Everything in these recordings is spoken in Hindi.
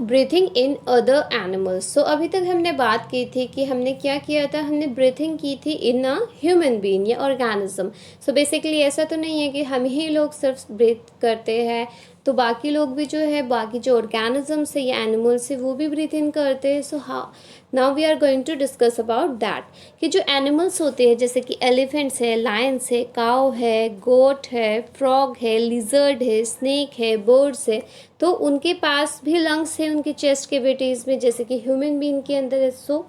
Breathing in other animals. So अभी तक हमने बात की थी कि हमने क्या किया था, हमने ब्रीथिंग की थी इन अ ह्यूमन बीइंग या ऑर्गेनिज्म। सो बेसिकली ऐसा तो नहीं है कि हम ही लोग सिर्फ ब्रीथ करते हैं, तो बाकी लोग भी जो है, बाकी जो ऑर्गेनिजम्स है या एनिमल्स है वो भी ब्रीथ इन करते हैं। So how now we are going to discuss about that कि जो एनिमल्स होते हैं जैसे कि एलिफेंट्स है, लायंस है, काउ है, गोट है, फ्रॉग है, लिजर्ड है, स्नेक है, बर्ड्स है, तो उनके पास भी लंग्स है उनके चेस्ट कैविटीज़ में जैसे कि ह्यूमन बीइंग के अंदर है। सो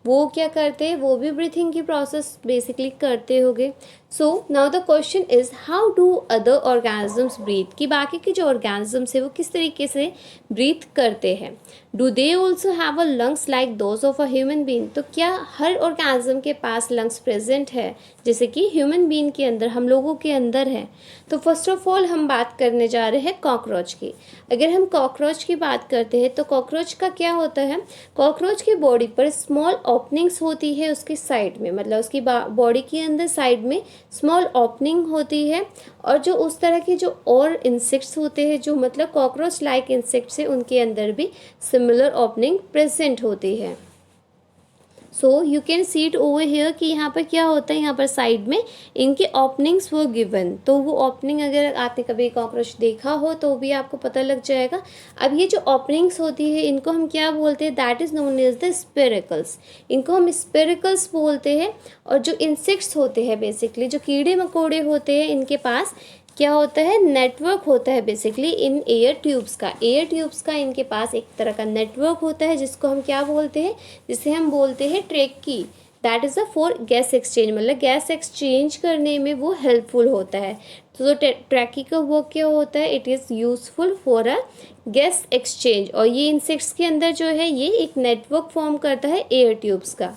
वो क्या करते हैं, वो भी ब्रीथिंग की प्रोसेस बेसिकली करते होंगे। So now the question is how do other organisms breathe, कि बाकी के जो ऑर्गेनिजम्स है वो किस तरीके से ब्रीथ करते हैं। Do they also have a lungs like those of a human being, तो क्या हर ऑर्गेनिज्म के पास लंग्स प्रेजेंट है जैसे कि ह्यूमन बीइंग के अंदर, हम लोगों के अंदर है। तो फर्स्ट ऑफ ऑल हम बात करने जा रहे हैं कॉकरोच की। अगर हम कॉकरोच की बात करते हैं तो कॉकरोच का क्या होता है, कॉकरोच की बॉडी पर स्मॉल ओपनिंग्स होती है उसकी साइड में, मतलब उसकी बॉडी के अंदर साइड में स्मॉल ओपनिंग होती है। और जो उस तरह के जो और इंसेक्ट्स होते हैं जो मतलब कॉकरोच लाइक इंसेक्ट्स है उनके अंदर भी सिमिलर ओपनिंग प्रेजेंट होती है। So you can see it over here कि यहाँ पर क्या होता है, यहाँ पर साइड में इनके ओपनिंग्स वो गिवन, तो वो ओपनिंग अगर आपने कभी कॉकरोच देखा हो तो भी आपको पता लग जाएगा। अब ये जो ओपनिंग्स होती है इनको हम क्या बोलते हैं, that is known as the spiracles, इनको हम स्पेरिकल्स बोलते हैं। और जो इंसेक्ट्स होते हैं बेसिकली जो कीड़े मकोड़े होते हैं इनके पास क्या होता है, नेटवर्क होता है बेसिकली इन एयर ट्यूब्स का इनके पास एक तरह का नेटवर्क होता है जिसको हम क्या बोलते हैं, जिसे हम बोलते हैं trachea. That is a for gas exchange, मतलब गैस एक्सचेंज करने में वो हेल्पफुल होता है। तो ट्रैकी का वर्क क्या होता है, it is useful for a gas exchange. और ये इंसेक्ट्स के अंदर जो है ये एक नेटवर्क फॉर्म करता है एयर ट्यूब्स का।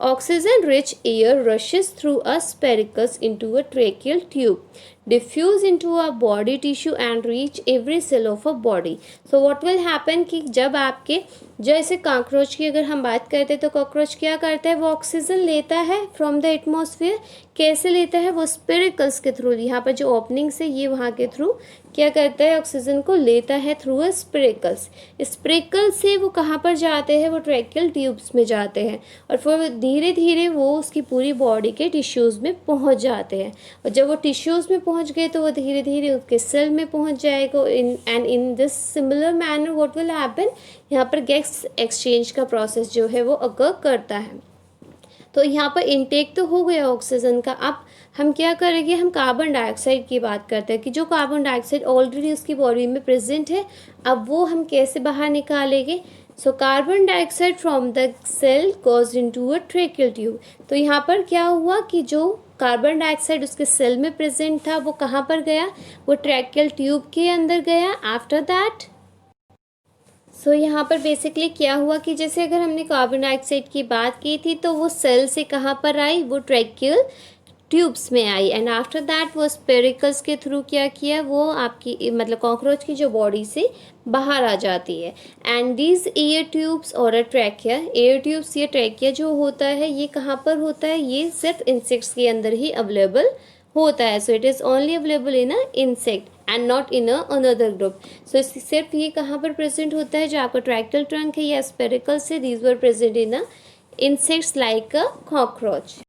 Oxygen rich air rushes through a sphericals into a tracheal tube, diffuse into a body tissue and reach every cell of a body. So what will happen कि जब आपके जैसे कॉकरोच की अगर हम बात करते हैं तो कॉकरोच क्या करता है, वो ऑक्सीजन लेता है फ्रॉम द एटमॉस्फेयर। कैसे लेता है, वो स्पेरिकल्स के थ्रू, यहाँ पर जो ओपनिंग्स है ये वहाँ के थ्रू क्या करता है, ऑक्सीजन को लेता है थ्रू अ स्पेरिकल्स। स्पेरिकल्स से वो कहाँ पर जाते हैं, वो ट्रैकियल ट्यूब्स में जाते हैं और फिर धीरे धीरे वो उसकी पूरी बॉडी के टिश्यूज़ में पहुँच जाते हैं। और जब वो टिश्यूज़ में पहुँच गए तो वो धीरे धीरे उसके सेल में पहुँच जाएगा। In this similar manner what will happen, यहाँ पर गैस एक्सचेंज का प्रोसेस जो है वो अकर करता है। तो यहाँ पर इनटेक तो हो गया ऑक्सीजन का। अब हम क्या करेंगे, हम कार्बन डाइऑक्साइड की बात करते हैं कि जो कार्बन डाइऑक्साइड ऑलरेडी उसकी बॉडी में प्रेजेंट है, अब वो हम कैसे बाहर निकालेंगे। So carbon dioxide from the cell goes into a tracheal tube. तो यहाँ पर क्या हुआ कि जो कार्बन डाइऑक्साइड उसके सेल में प्रेजेंट था वो कहाँ पर गया, वो ट्रेकियल ट्यूब के अंदर गया। आफ्टर दैट सो यहाँ पर बेसिकली क्या हुआ कि जैसे अगर हमने कार्बन डाइऑक्साइड की बात की थी तो वो सेल से कहाँ पर आई, वो ट्रैकियल ट्यूब्स में आई। एंड आफ्टर दैट वो स्पेरिकल्स के थ्रू क्या किया, वो आपकी मतलब कॉकरोच की जो बॉडी से बाहर आ जाती है। एंड दीज एयर ट्यूब्स और अ ट्रैकिया, एयर ट्यूब्स या ट्रैकिया जो होता है ये कहाँ पर होता है, ये सिर्फ इंसेक्ट्स के अंदर ही अवेलेबल होता है। So it is only available in a insect and not in a another group. So सिर्फ ये कहाँ पर प्रेजेंट होता है, जो आपका ट्रैकियल ट्रंक है या स्पेरिकल से, these were present in a insects like a cockroach.